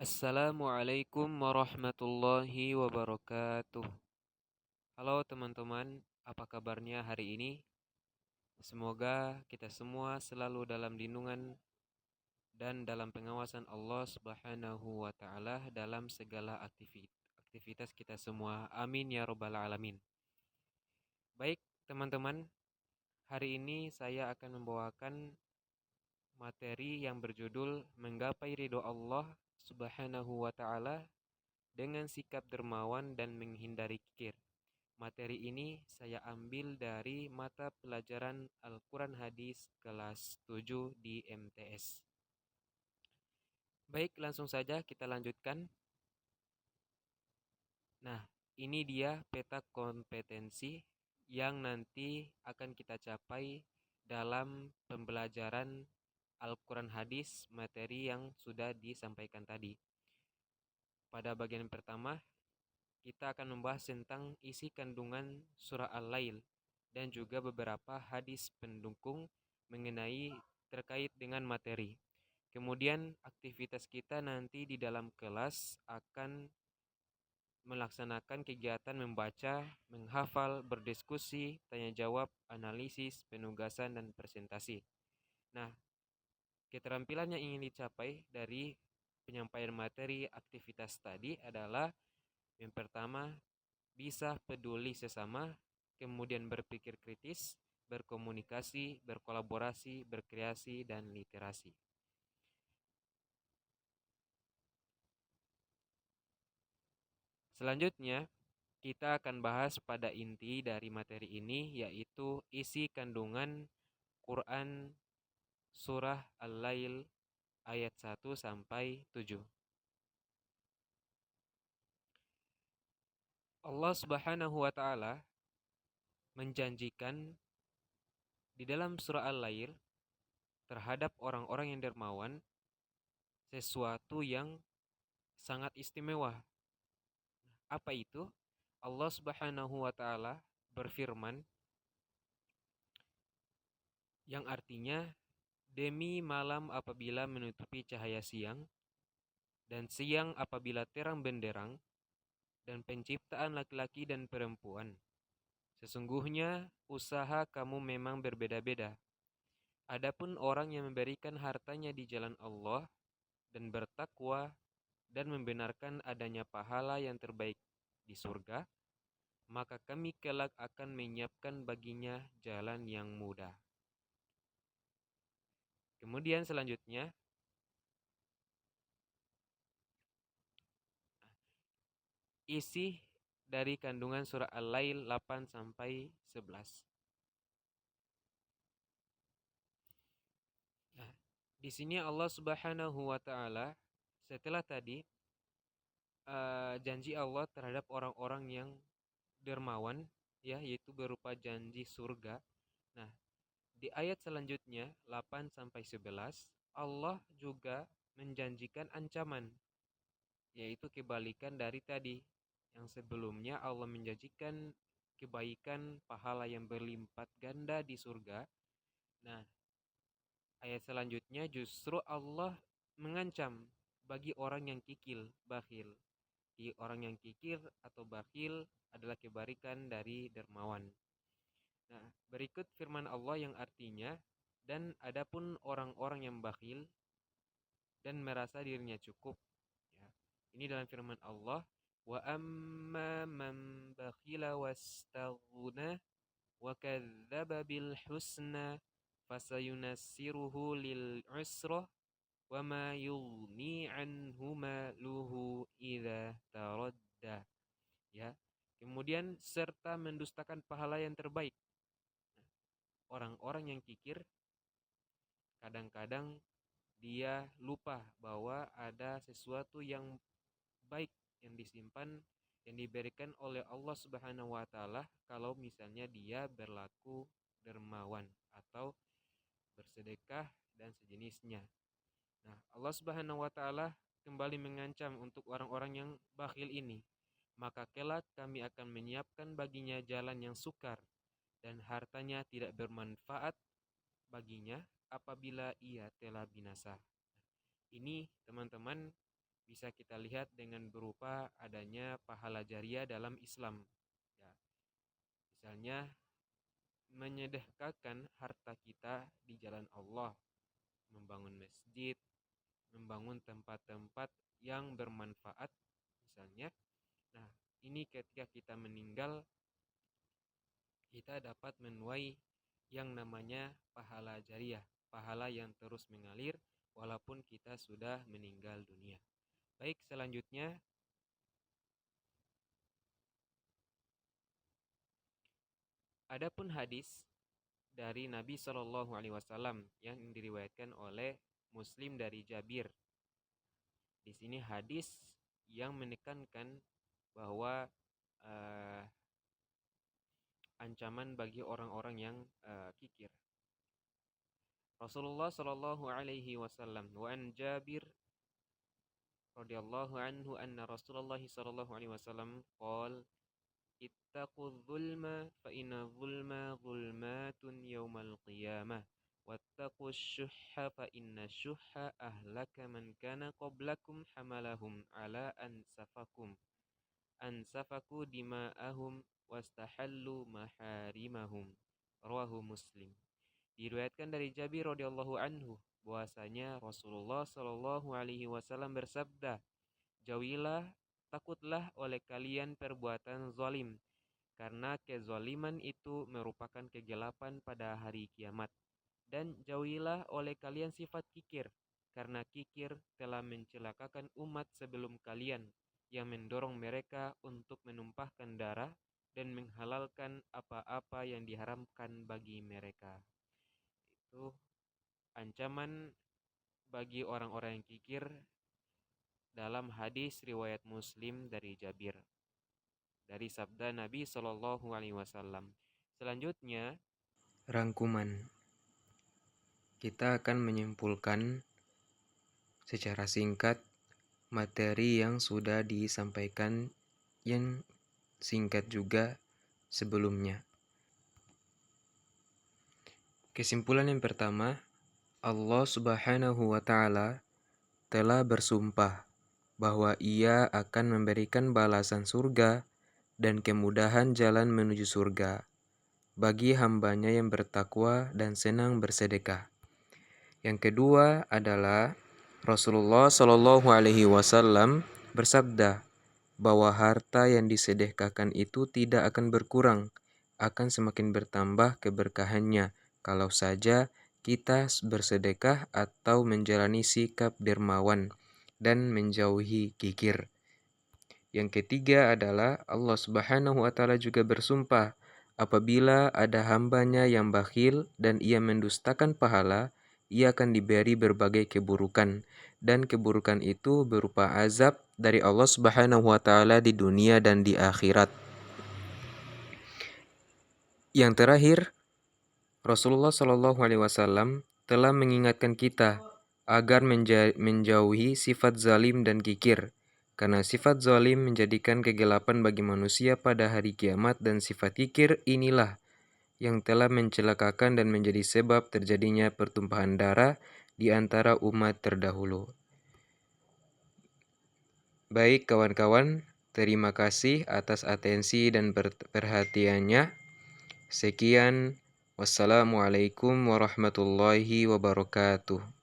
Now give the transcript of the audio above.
Assalamualaikum warahmatullahi wabarakatuh. Halo teman-teman, apa kabarnya hari ini? Semoga kita semua selalu dalam lindungan dan dalam pengawasan Allah Subhanahu wa taala dalam segala aktivitas kita semua. Amin ya rabbal alamin. Baik, teman-teman, hari ini saya akan membawakan materi yang berjudul Menggapai ridho Allah Subhanahu wa taala dengan sikap dermawan dan menghindari kikir. Materi ini saya ambil dari mata pelajaran Al-Quran Hadis kelas 7 di MTS. Baik, langsung saja kita lanjutkan. Nah, ini dia peta kompetensi yang nanti akan kita capai dalam pembelajaran Al-Quran Hadis materi yang sudah disampaikan tadi. Pada bagian pertama, kita akan membahas tentang isi kandungan surah Al-Lail dan juga beberapa hadis pendukung mengenai terkait dengan materi. Kemudian aktivitas kita nanti di dalam kelas akan melaksanakan kegiatan membaca, menghafal, berdiskusi, tanya jawab, analisis, penugasan, dan presentasi. Nah, keterampilan yang ingin dicapai dari penyampaian materi aktivitas tadi adalah yang pertama, bisa peduli sesama, kemudian berpikir kritis, berkomunikasi, berkolaborasi, berkreasi, dan literasi. Selanjutnya, kita akan bahas pada inti dari materi ini, yaitu isi kandungan Quran Surah Al-Lail ayat 1 sampai 7. Allah Subhanahu wa taala menjanjikan di dalam surah Al-Lail terhadap orang-orang yang dermawan sesuatu yang sangat istimewa. Apa itu? Allah Subhanahu wa taala berfirman yang artinya, demi malam apabila menutupi cahaya siang dan siang apabila terang benderang dan penciptaan laki-laki dan perempuan. Sesungguhnya usaha kamu memang berbeda-beda. Adapun orang yang memberikan hartanya di jalan Allah dan bertakwa dan membenarkan adanya pahala yang terbaik di surga, maka kami kelak akan menyiapkan baginya jalan yang mudah. Kemudian selanjutnya, isi dari kandungan surah Al-Lail 8 sampai 11. Nah, di sini Allah Subhanahu wa taala setelah tadi janji Allah terhadap orang-orang yang dermawan, ya, yaitu berupa janji surga. Nah, di ayat selanjutnya 8 sampai 11, Allah juga menjanjikan ancaman, yaitu kebalikan dari tadi. Yang sebelumnya Allah menjanjikan kebaikan pahala yang berlipat ganda di surga. Nah, ayat selanjutnya justru Allah mengancam bagi orang yang kikil, bakhil. Orang yang kikir atau bakhil adalah kebalikan dari dermawan. Nah, berikut firman Allah yang artinya, dan adapun orang-orang yang bakhil dan merasa dirinya cukup. Ya. Ini dalam firman Allah, wa amma man bakhila wastaghna wa kadzdzaba bil husna fasayunassiruhu lil usra wa ma yughni anhu maluhu idza taradda. Ya. Kemudian serta mendustakan pahala yang terbaik. Orang-orang yang kikir kadang-kadang dia lupa bahwa ada sesuatu yang baik yang disimpan, yang diberikan oleh Allah Subhanahu wa taala kalau misalnya dia berlaku dermawan atau bersedekah dan sejenisnya. Nah, Allah Subhanahu wa taala kembali mengancam untuk orang-orang yang bakhil ini. Maka kelak kami akan menyiapkan baginya jalan yang sukar dan hartanya tidak bermanfaat baginya apabila ia telah binasa. Ini teman-teman bisa kita lihat dengan berupa adanya pahala jariah dalam Islam. Ya, misalnya menyedekahkan harta kita di jalan Allah, membangun masjid, membangun tempat-tempat yang bermanfaat misalnya. Nah, ini ketika kita meninggal, kita dapat menuai yang namanya pahala jariah, pahala yang terus mengalir walaupun kita sudah meninggal dunia. Baik, selanjutnya adapun hadis dari Nabi Shallallahu Alaihi Wasallam yang diriwayatkan oleh Muslim dari Jabir. Di sini hadis yang menekankan bahwa uh, ancaman bagi orang-orang yang kikir. Rasulullah Shallallahu Alaihi Wasallam wa an Jabir radhiyallahu anhu anna Rasulullah Shallallahu Alaihi Wasallam qol ittaqu dzulma fa inna dzulma dzulmatun yaumal qiyamah wattaqu syuhha fa inna syuhha ahlaka man kana qablakum hamalahum ala ansafaku dima'ahum wastahallu maharimahum. Rawahu Muslim. Diriwayatkan dari Jabir radhiyallahu anhu bahwasanya Rasulullah shallallahu alaihi wasallam bersabda, "Jauhilah, takutlah oleh kalian perbuatan zalim, karena kezaliman itu merupakan kegelapan pada hari kiamat. Dan jauhilah oleh kalian sifat kikir, karena kikir telah mencelakakan umat sebelum kalian, yang mendorong mereka untuk menumpahkan darah dan menghalalkan apa-apa yang diharamkan bagi mereka." Itu ancaman bagi orang-orang yang kikir dalam hadis riwayat Muslim dari Jabir, dari sabda Nabi Shallallahu Alaihi Wasallam. Selanjutnya, rangkuman. Kita akan menyimpulkan secara singkat materi yang sudah disampaikan yang singkat juga sebelumnya. Kesimpulan yang pertama, Allah Subhanahu wa Ta'ala telah bersumpah bahwa Ia akan memberikan balasan surga dan kemudahan jalan menuju surga bagi hambanya yang bertakwa dan senang bersedekah. Yang kedua adalah Rasulullah Shallallahu Alaihi Wasallam bersabda bahwa harta yang disedekahkan itu tidak akan berkurang, akan semakin bertambah keberkahannya kalau saja kita bersedekah atau menjalani sikap dermawan dan menjauhi kikir. Yang ketiga adalah Allah Subhanahu wa Ta'ala juga bersumpah, apabila ada hambanya yang bakhil dan ia mendustakan pahala, ia akan diberi berbagai keburukan, dan keburukan itu berupa azab dari Allah Subhanahu wa Ta'ala di dunia dan di akhirat. Yang terakhir, Rasulullah Shallallahu Alaihi Wasallam telah mengingatkan kita agar menjauhi sifat zalim dan kikir, karena sifat zalim menjadikan kegelapan bagi manusia pada hari kiamat, dan sifat kikir inilah yang telah mencelakakan dan menjadi sebab terjadinya pertumpahan darah di antara umat terdahulu. Baik kawan-kawan, terima kasih atas atensi dan perhatiannya. Sekian, wassalamualaikum warahmatullahi wabarakatuh.